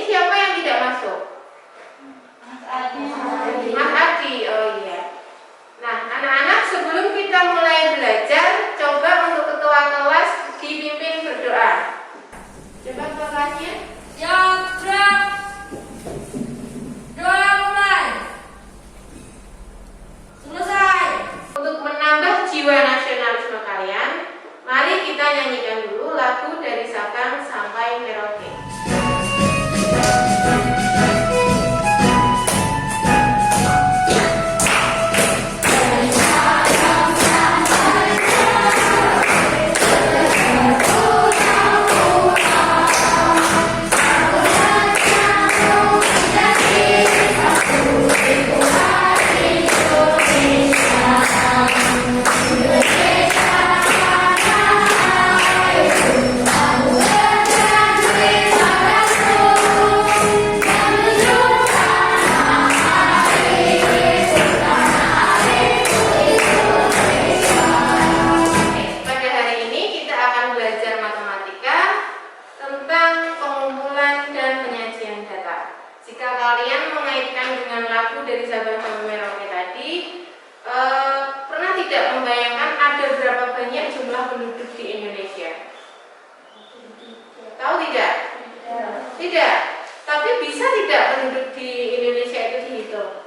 ini siapa yang tidak masuk? Mas Adi. Mas Adi, oh iya. Nah, anak-anak sebelum kita mulai belajar, coba untuk ketua kelas dipimpin berdoa. Coba ketua kelasnya. Ya, gerak. Doa mulai. Selesai. Untuk menambah jiwa nasionalisme kalian, mari kita nyanyikan dulu lagu dari Sabang sampai Merauke. Tidak, tapi bisa tidak penduduk di Indonesia itu dihitung?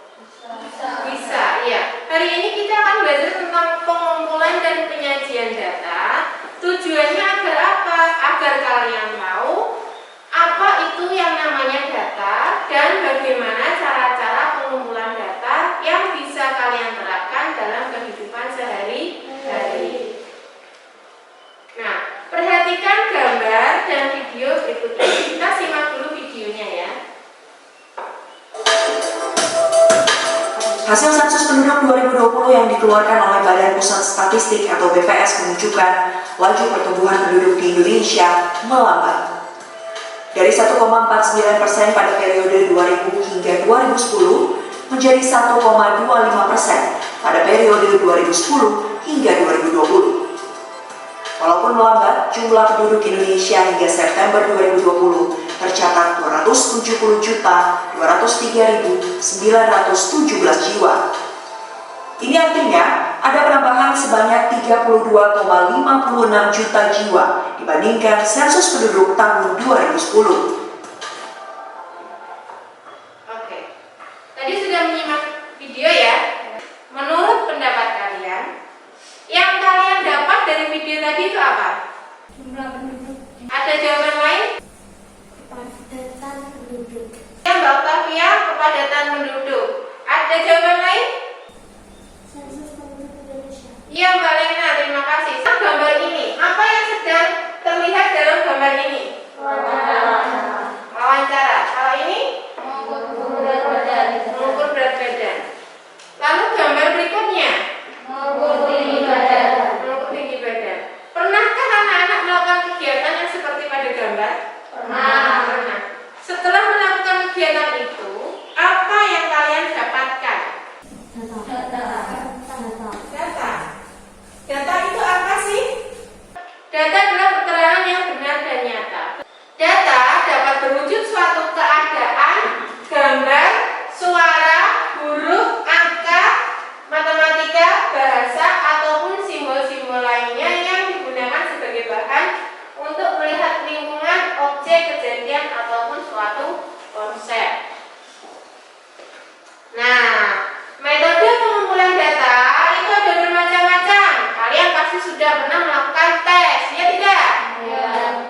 Bisa, iya. Hari ini kita akan belajar tentang pengumpulan dan penyajian data. Tujuannya agar apa? Agar kalian tahu apa itu yang namanya data dan bagaimana cara-cara pengumpulan data yang bisa kalian terapkan dalam kehidupan sehari-hari. Nah, perhatikan gambar dan video berikut ini. Kita simak dulu videonya ya. Hasil sensus penduduk 2020 yang dikeluarkan oleh Badan Pusat Statistik atau BPS menunjukkan laju pertumbuhan penduduk di Indonesia melambat. Dari 1,49% pada periode 2000 hingga 2010 menjadi 1,25% pada periode 2010 hingga 2020. Walaupun melambat, jumlah penduduk Indonesia hingga September 2020 tercatat 270.203.917 jiwa. Ini artinya ada penambahan sebanyak 32,56 juta jiwa dibandingkan sensus penduduk tahun 2010. Oke, tadi sudah menyimak video ya. Menurut pendapat kalian, yang kalian dapat dari video tadi itu apa? Jumlah penduduk. Ada jawaban lain? Kepadatan penduduk. Ya, Mbak Octavia, kepadatan penduduk. Ada jawaban lain? Sensus penduduk Indonesia. Iya, Mbak Lena, terima kasih. Nah, gambar ini, apa yang sedang terlihat dalam gambar ini? Wawancara. Kalau ini? Mengukur berat badan. Mengukur berat badan. Lalu gambar berikutnya? Mengukur tinggi badan. Mengukur tinggi badan. Pernahkah anak-anak melakukan kegiatan yang seperti pada gambar? Pernah. Setelah melakukan kegiatan itu, apa yang kalian dapatkan? Data. Data itu apa sih? Data adalah keterangan yang benar dan nyata. Data dapat berwujud suatu keadaan, gambar, suara, huruf, angka, matematika, bahasa, ataupun simbol-simbol lainnya yang digunakan sebagai bahan untuk melihat lingkungan, objek, kejadian, ataupun suatu konsep. Nah, metode pengumpulan data itu ada bermacam-macam. Kalian pasti sudah pernah melakukan tes, ya tidak? Ya.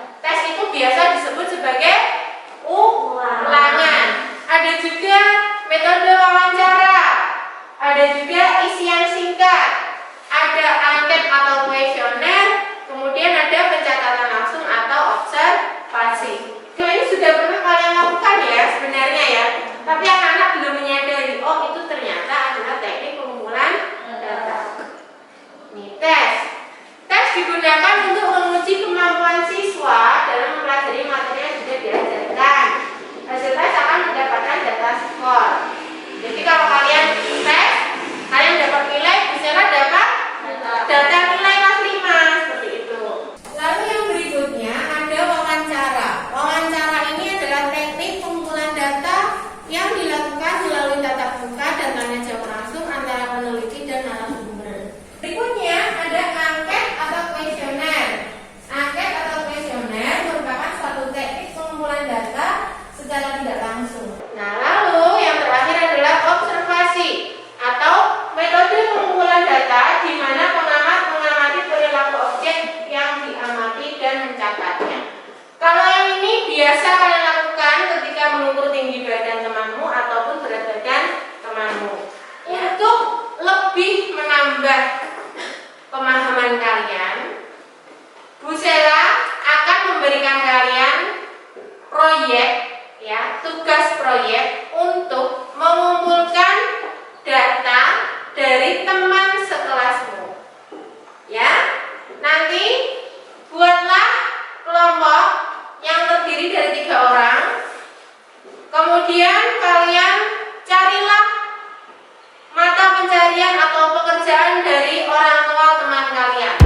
proyek, ya, tugas proyek untuk mengumpulkan data dari teman sekelasmu. Ya, nanti buatlah kelompok yang terdiri dari 3 orang. Kemudian kalian carilah mata pencarian atau pekerjaan dari orang tua teman kalian.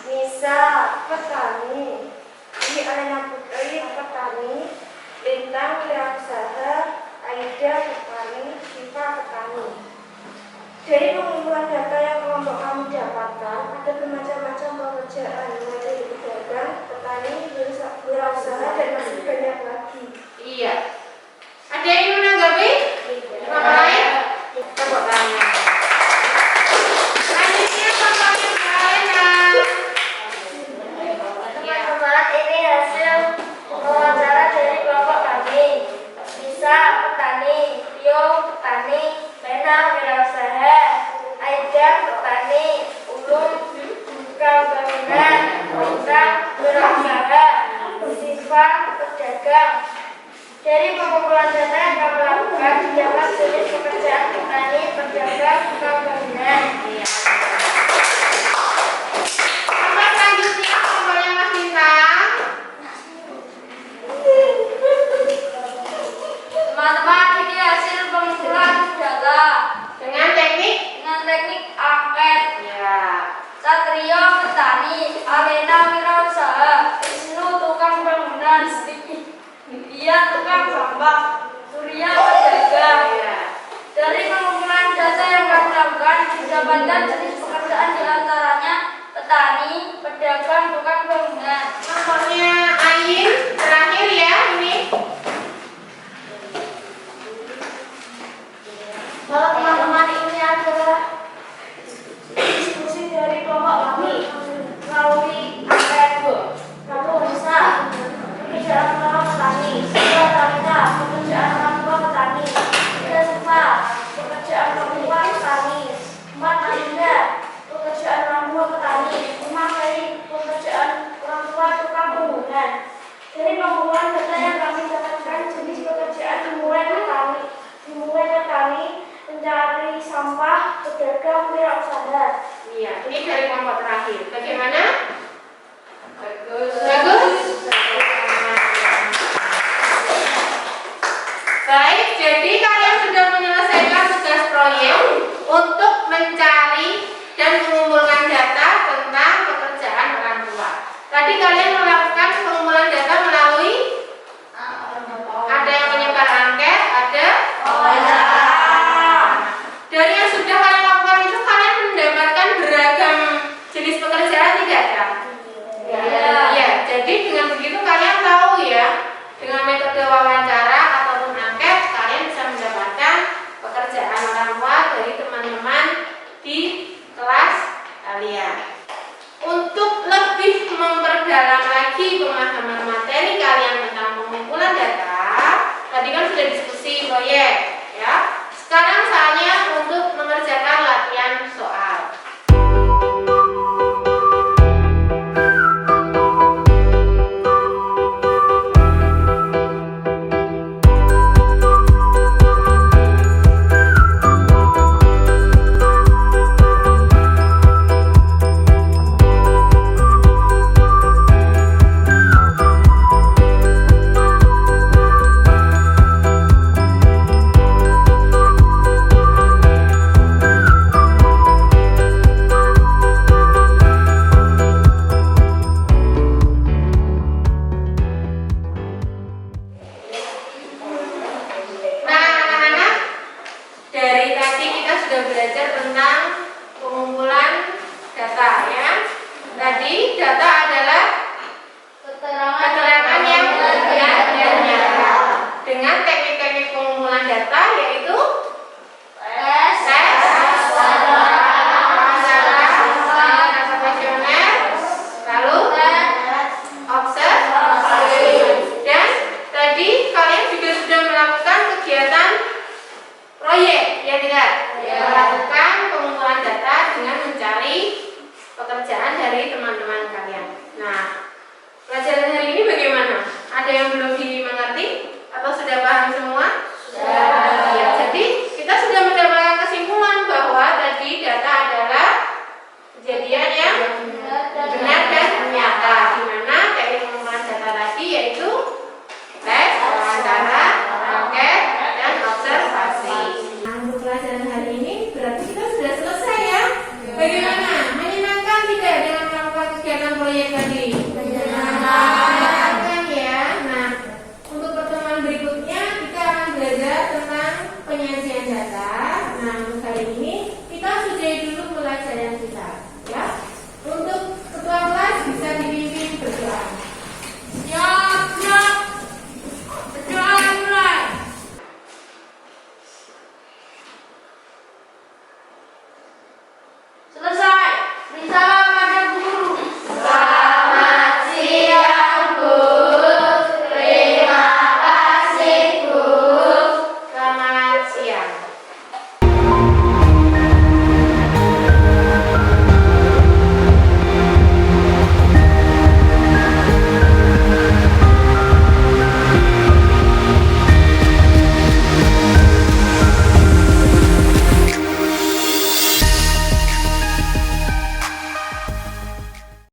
Nisa, petani. Ini Alena Putri, petani. Lintang, wirausaha. Aida, petani. Siva, petani. Dari pengumpulan data yang kelompok kami dapatkan, ada bermacam-macam pekerjaan, mulai dari pedagang, petani, wirausaha, dan masih banyak lagi. Iya. Ada yang menanggapi? Apa lain? Tepuk tangan. Selanjutnya kelompok yang lain. Teman-teman, ini hasil wawancara dari kelompok kami. Nisa, petani. Rio, petani. Lena, wirausaha. Aida, petani. Ulum, bukan bangunan. Lintang, wirausaha. Siva, pedagang. Dari pengumpulan data yang kami lakukan, terdapat jenis pekerjaan petani, pedagang, tukang bangunan. Kelompok selanjutnya kelompoknya Mas Bintang. Teman-teman, ini hasil pengumpulan data Dengan teknik? dengan teknik angket. Ya. Satrio, petani. Alena, wirausaha. Wisnu, tukang bangunan. Dia tukang sampah. Surya, pedagang. Ya. Dari pengumpulan data yang kami lakukan, didapatkan jenis pekerjaan diantaranya petani, pedagang, tukang bangunan. Kelompoknya Ain terakhir ya ini. Kalau teman-teman ini adalah diskusi dari kelompok kami melalui angket. Kamu bisa pekerjaan orang petani, Sila Tarina, pekerjaan orang tua petani, Ida Sufa, pekerjaan orang tua petani, Mat Alinda, pekerjaan orang tua petani, Umar Ferry, pekerjaan orang tua tukang bangunan. Dari pengumpulan data yang kami dapatkan, jenis pekerjaan dimulai petani, mencari sampah, pedagang, wirausaha. Iya, ini dari kelompok terakhir. Bagaimana? Bagus. Bagus? Baik, jadi kalian sudah menyelesaikan tugas proyek untuk mencari dan mengumpulkan data tentang pekerjaan orang tua. Tadi kalian melakukan pengumpulan data melalui ada yang menyebar angket, ada dari yang sudah kalian lakukan itu kalian mendapatkan beragam jenis pekerjaan tidak kan? Ya, jadi dengan begitu kalian tahu ya, dengan metode wawancara ataupun angket kalian bisa mendapatkan pekerjaan orang tua dari teman-teman di kelas kalian. Untuk lebih memperdalam lagi pemahaman tadi kita sudah belajar tentang pengumpulan data ya. Tadi data adalah Keterangan